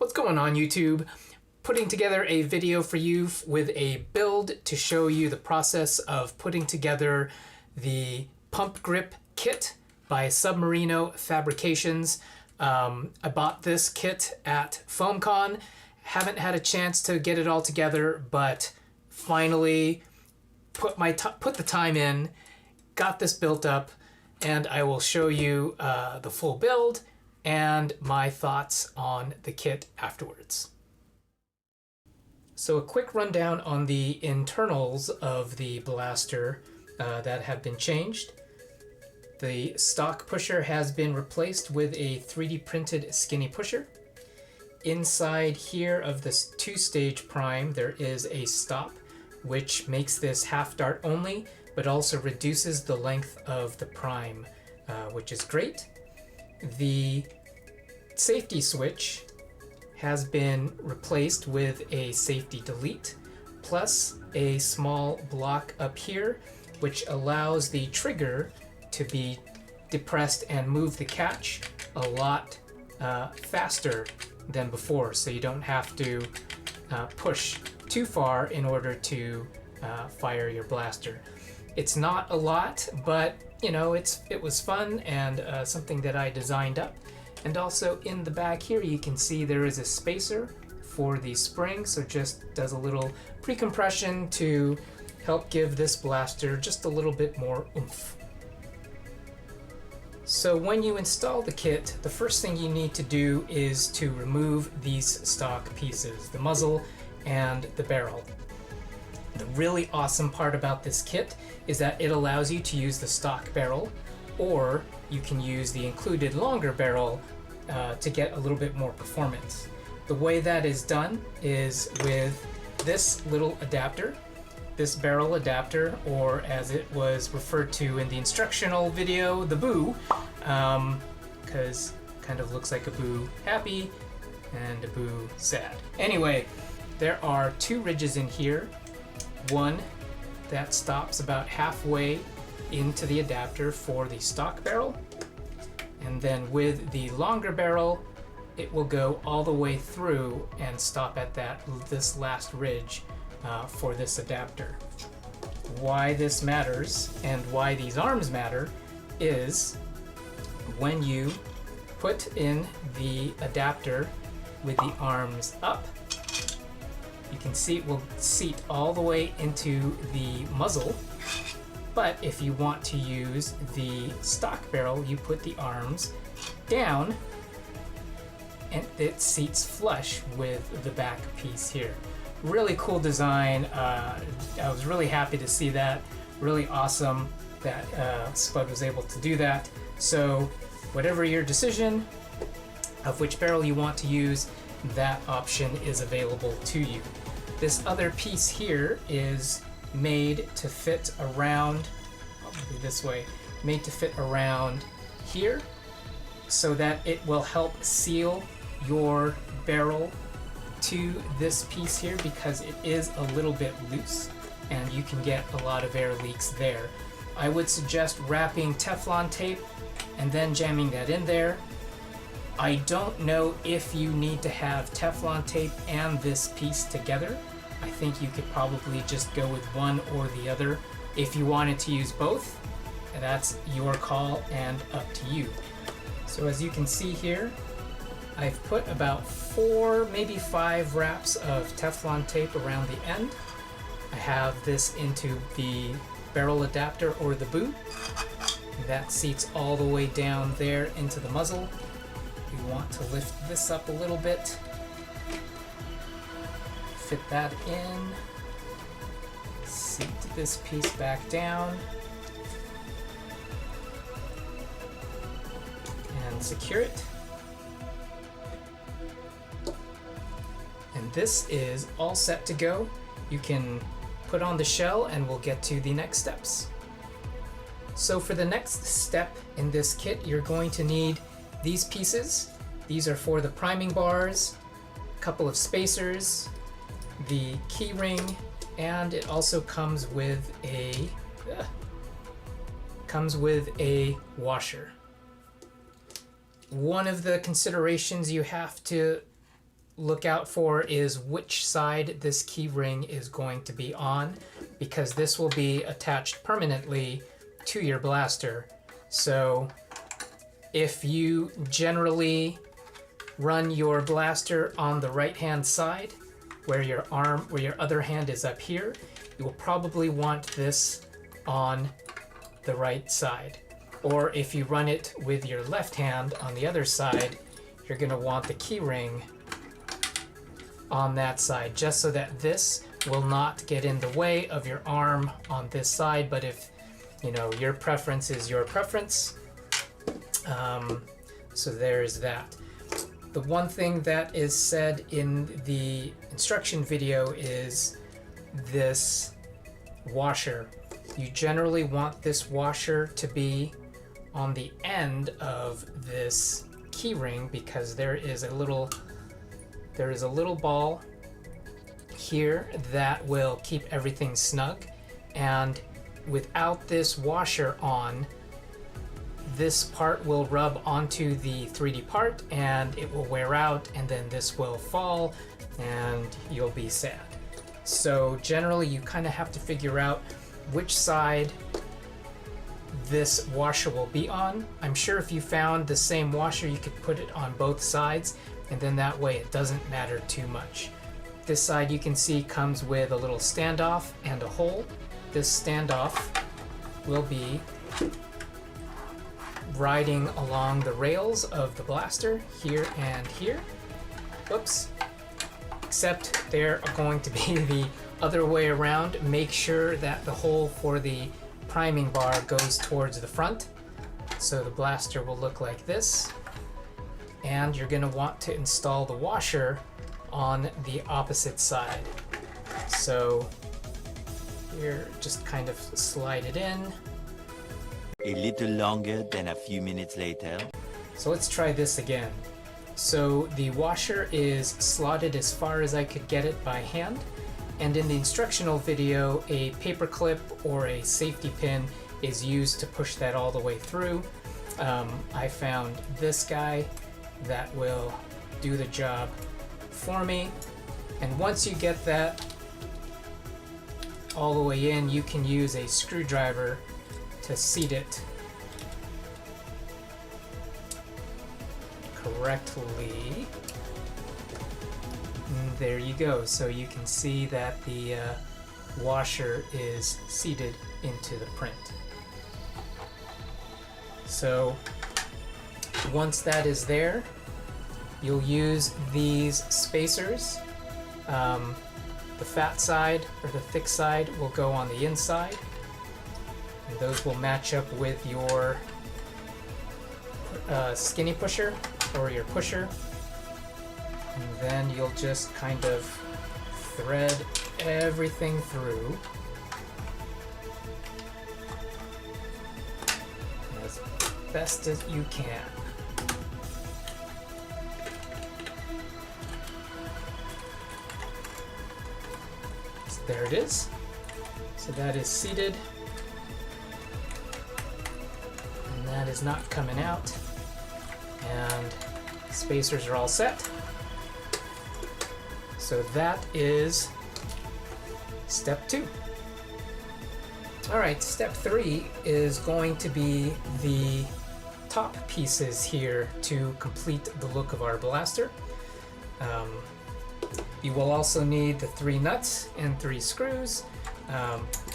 What's going on, YouTube? Putting together a video for you with a build to show you the process of putting together the pump grip kit by Submarino Fabrications. I bought this kit at FoamCon. Haven't had a chance to get it all together, but finally put the time in, got this built up, and I will show you the full build and my thoughts on the kit afterwards. So a quick rundown on the internals of the blaster that have been changed. The stock pusher has been replaced with a 3D printed skinny pusher. Inside here of this two-stage prime, there is a stop, which makes this half dart only, but also reduces the length of the prime, which is great. The safety switch has been replaced with a safety delete, plus a small block up here, which allows the trigger to be depressed and move the catch a lot faster than before, so you don't have to push too far in order to fire your blaster. It's not a lot, but you know, it was fun and something that I designed up. And also in the back here you can see there is a spacer for the spring, so just does a little pre-compression to help give this blaster just a little bit more oomph. So when you install the kit, the first thing you need to do is to remove these stock pieces, the muzzle and the barrel. The really awesome part about this kit is that it allows you to use the stock barrel, or you can use the included longer barrel to get a little bit more performance. The way that is done is with this little adapter, this barrel adapter, or as it was referred to in the instructional video, the boo, because kind of looks like a boo happy and a boo sad. Anyway, there are two ridges in here. One that stops about halfway into the adapter for the stock barrel, and then with the longer barrel it will go all the way through and stop at this last ridge for this adapter. Why this matters and why these arms matter is when you put in the adapter with the arms up, you can see it will seat all the way into the muzzle. But if you want to use the stock barrel, you put the arms down and it seats flush with the back piece here. Really cool design. I was really happy to see that. Really awesome that Spud was able to do that. So whatever your decision of which barrel you want to use, that option is available to you. This other piece here is made to fit around, probably this way, made to fit around here so that it will help seal your barrel to this piece here, because it is a little bit loose and you can get a lot of air leaks there. I would suggest wrapping Teflon tape and then jamming that in there. I don't know if you need to have Teflon tape and this piece together. I think you could probably just go with one or the other. If you wanted to use both, that's your call and up to you. So as you can see here, I've put about 4, maybe 5 wraps of Teflon tape around the end. I have this into the barrel adapter or the boot. That seats all the way down there into the muzzle. You want to lift this up a little bit. Fit that in, seat this piece back down, and secure it. And this is all set to go. You can put on the shell and we'll get to the next steps. So for the next step in this kit, you're going to need these pieces. These are for the priming bars, a couple of spacers, the key ring, and it also comes with a washer. One of the considerations you have to look out for is which side this key ring is going to be on, because this will be attached permanently to your blaster. So if you generally run your blaster on the right hand side, where your other hand is up here, you will probably want this on the right side. Or if you run it with your left hand on the other side, you're going to want the key ring on that side, just so that this will not get in the way of your arm on this side. But if, you know, your preference is your preference, so there's that. The one thing that is said in the instruction video is this washer. You generally want this washer to be on the end of this key ring, because there is a little ball here that will keep everything snug, and without this washer on, this part will rub onto the 3D part and it will wear out, and then this will fall and you'll be sad. So generally you kind of have to figure out which side this washer will be on. I'm sure if you found the same washer, you could put it on both sides, and then that way it doesn't matter too much. This side, you can see, comes with a little standoff and a hole. This standoff will be riding along the rails of the blaster here and here. Whoops. Except they're going to be the other way around. Make sure that the hole for the priming bar goes towards the front. So the blaster will look like this. And you're going to want to install the washer on the opposite side. So here, just kind of slide it in. A little longer than a few minutes later. So let's try this again. So the washer is slotted as far as I could get it by hand, and in the instructional video, a paper clip or a safety pin is used to push that all the way through. I found this guy that will do the job for me, and once you get that all the way in, you can use a screwdriver to seat it correctly. And there you go. So you can see that the washer is seated into the print. So once that is there, you'll use these spacers. The fat side or the thick side will go on the inside, and those will match up with your skinny pusher or your pusher. And then you'll just kind of thread everything through as best as you can. So there it is. So that is seated. And that is not coming out. And spacers are all set. So that is step 2. Alright, step 3 is going to be the top pieces here to complete the look of our blaster. You will also need the 3 nuts and 3 screws,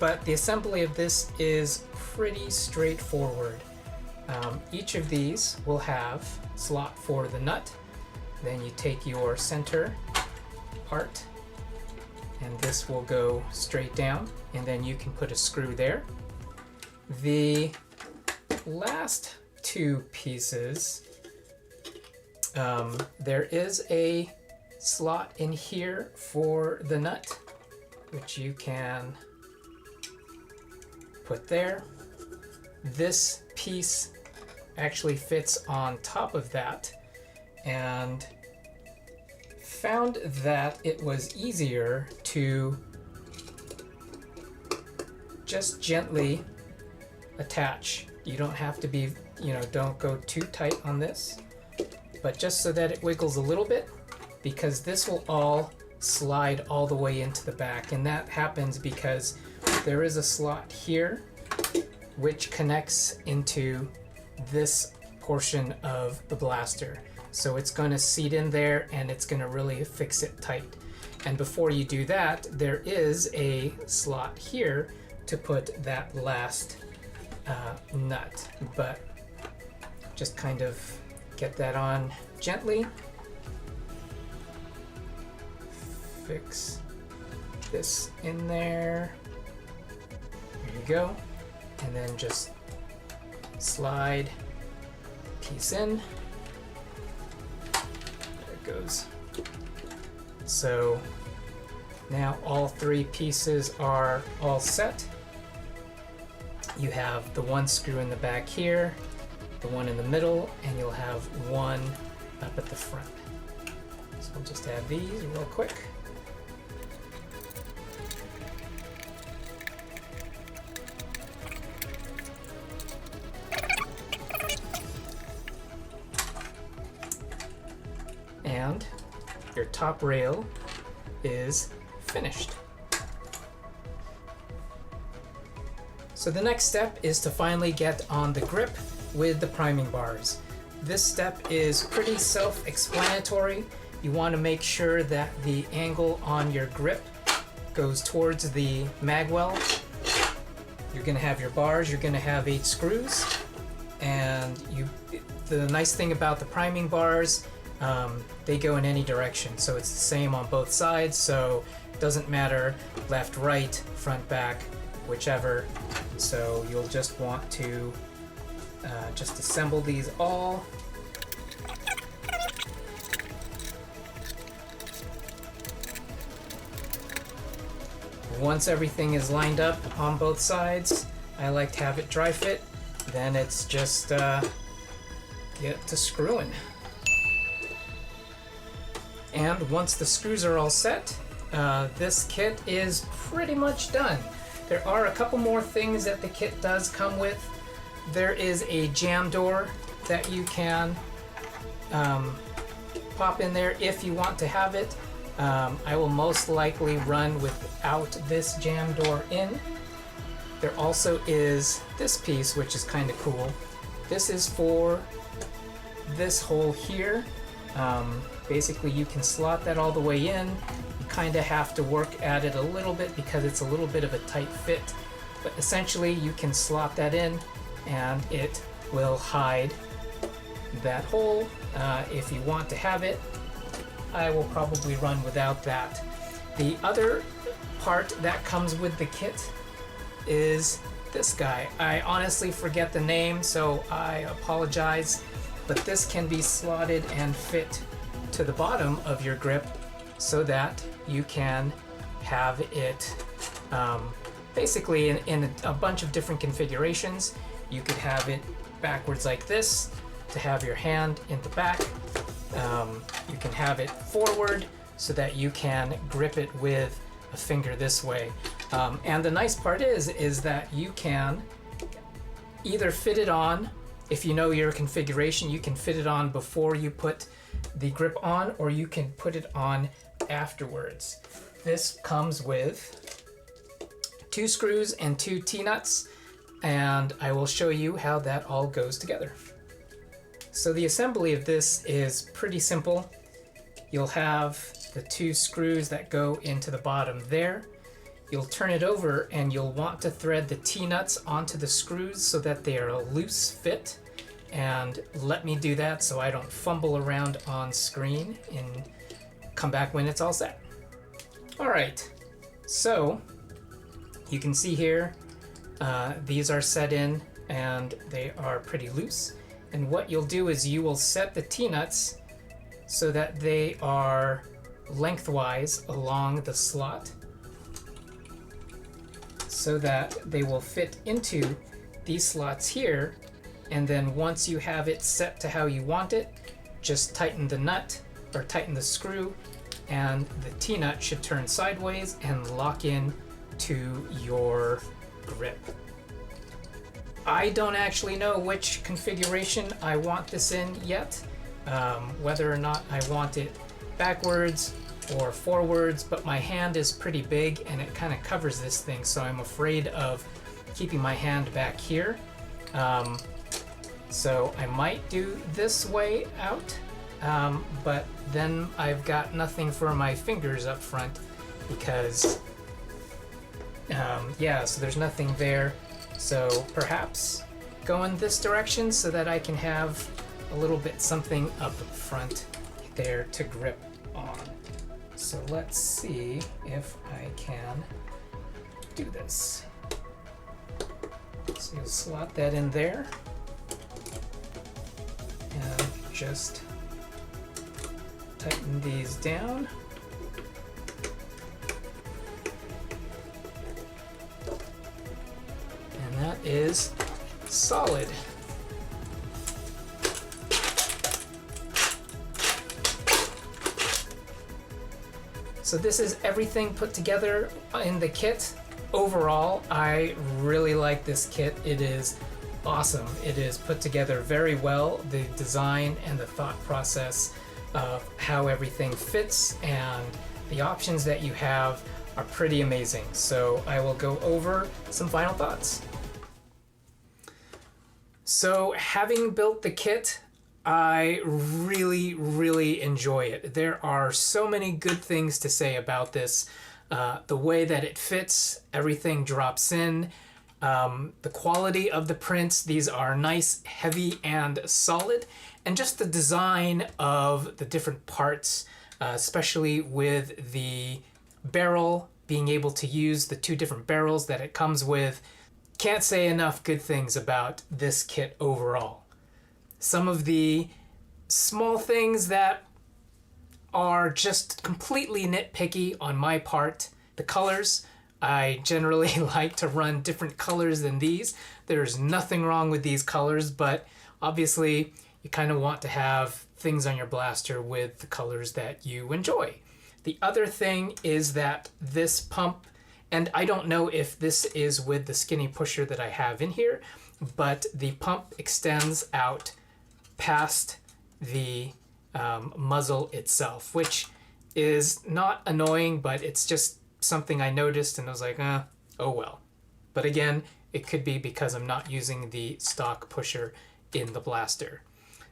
but the assembly of this is pretty straightforward. Each of these will have a slot for the nut. Then you take your center part, and this will go straight down, and then you can put a screw there. The last 2 pieces, there is a slot in here for the nut, which you can put there. This piece actually fits on top of that, and found that it was easier to just gently attach. You don't have to be, don't go too tight on this, but just so that it wiggles a little bit, because this will all slide all the way into the back, and that happens because there is a slot here which connects into this portion of the blaster. So it's going to seat in there and it's going to really fix it tight. And before you do that, there is a slot here to put that last nut, but just kind of get that on gently. Fix this in there. There you go. And then just slide piece in. There it goes. So now all three pieces are all set. You have the one screw in the back here, the one in the middle, and you'll have one up at the front. So I'll just add these real quick. And your top rail is finished. So the next step is to finally get on the grip with the priming bars. This step is pretty self-explanatory. You want to make sure that the angle on your grip goes towards the magwell. You're going to have your bars, you're going to have 8 screws, and the nice thing about the priming bars, they go in any direction, so it's the same on both sides, so it doesn't matter left, right, front, back, whichever. So you'll just want to just assemble these all. Once everything is lined up on both sides, I like to have it dry fit, then it's just get to screwing. And once the screws are all set, this kit is pretty much done. There are a couple more things that the kit does come with. There is a jam door that you can pop in there if you want to have it. I will most likely run without this jam door in. There also is this piece, which is kind of cool. This is for this hole here. Basically, you can slot that all the way in. You kind of have to work at it a little bit because it's a little bit of a tight fit. But essentially, you can slot that in and it will hide that hole if you want to have it. I will probably run without that. The other part that comes with the kit is this guy. I honestly forget the name, so I apologize, but this can be slotted and fit to the bottom of your grip so that you can have it basically in a bunch of different configurations. You could have it backwards like this to have your hand in the back. You can have it forward so that you can grip it with a finger this way. And the nice part is that you can either fit it on, if you know your configuration, you can fit it on before you put the grip on, or you can put it on afterwards. This comes with 2 screws and 2 T-nuts, and I will show you how that all goes together. So the assembly of this is pretty simple. You'll have the 2 screws that go into the bottom there. You'll turn it over and you'll want to thread the T-nuts onto the screws so that they are a loose fit. And let me do that so I don't fumble around on screen and come back when it's all set. All right, so you can see here, these are set in and they are pretty loose. And what you'll do is you will set the T-nuts so that they are lengthwise along the slot so that they will fit into these slots here. And then once you have it set to how you want it, just tighten the nut or tighten the screw, and the T-nut should turn sideways and lock in to your grip. I don't actually know which configuration I want this in yet, whether or not I want it backwards or forwards, but my hand is pretty big and it kind of covers this thing, so I'm afraid of keeping my hand back here. So I might do this way out, but then I've got nothing for my fingers up front because, yeah, so there's nothing there. So perhaps go in this direction so that I can have a little bit something up front there to grip on. So let's see if I can do this. So you'll slot that in there and just tighten these down. And that is solid. So this is everything put together in the kit. Overall, I really like this kit. It is awesome. It is put together very well. The design and the thought process of how everything fits and the options that you have are pretty amazing. So I will go over some final thoughts. So having built the kit, I really enjoy it. There are so many good things to say about this. The way that it fits, everything drops in. The quality of the prints, these are nice, heavy, and solid. And just the design of the different parts, especially with the barrel, being able to use the two different barrels that it comes with. Can't say enough good things about this kit overall. Some of the small things that are just completely nitpicky on my part. The colors, I generally like to run different colors than these. There's nothing wrong with these colors, but obviously you kind of want to have things on your blaster with the colors that you enjoy. The other thing is that this pump, and I don't know if this is with the skinny pusher that I have in here, but the pump extends out past the muzzle itself, which is not annoying, but it's just something I noticed and I was like, oh well. But again, it could be because I'm not using the stock pusher in the blaster.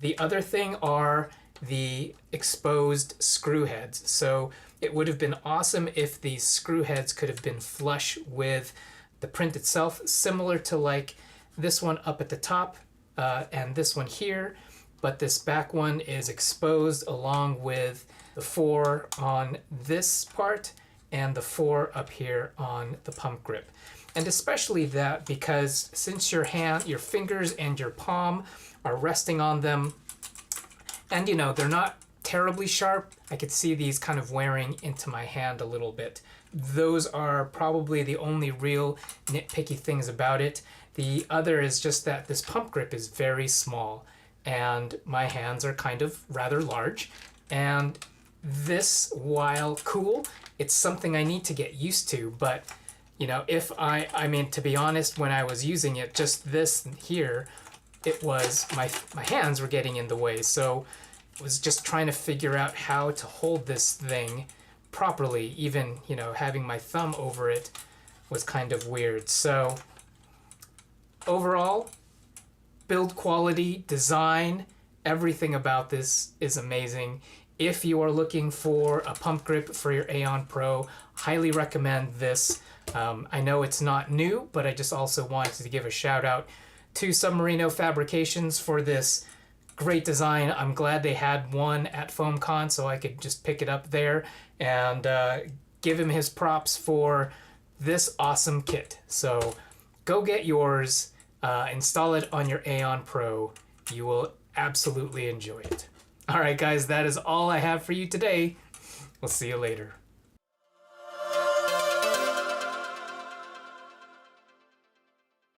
The other thing are the exposed screw heads. So it would have been awesome if these screw heads could have been flush with the print itself, similar to like this one up at the top and this one here. But this back one is exposed along with the 4 on this part and the 4 up here on the pump grip. And especially that because since your hand, your fingers and your palm are resting on them, and you know, they're not terribly sharp, I could see these kind of wearing into my hand a little bit. Those are probably the only real nitpicky things about it. The other is just that this pump grip is very small and my hands are kind of rather large, and this, while cool, it's something I need to get used to. But you know, if I mean, to be honest, when I was using it, just this here, it was my hands were getting in the way, so I was just trying to figure out how to hold this thing properly. Even, you know, having my thumb over it was kind of weird. So overall, build quality, design, everything about this is amazing. If you are looking for a pump grip for your Aeon Pro, highly recommend this. I know it's not new, but I just also wanted to give a shout out to Submarino Fabrications for this great design. I'm glad they had one at FoamCon so I could just pick it up there and give him his props for this awesome kit. So go get yours. Install it on your Aeon Pro. You will absolutely enjoy it. All right, guys, that is all I have for you today. We'll see you later.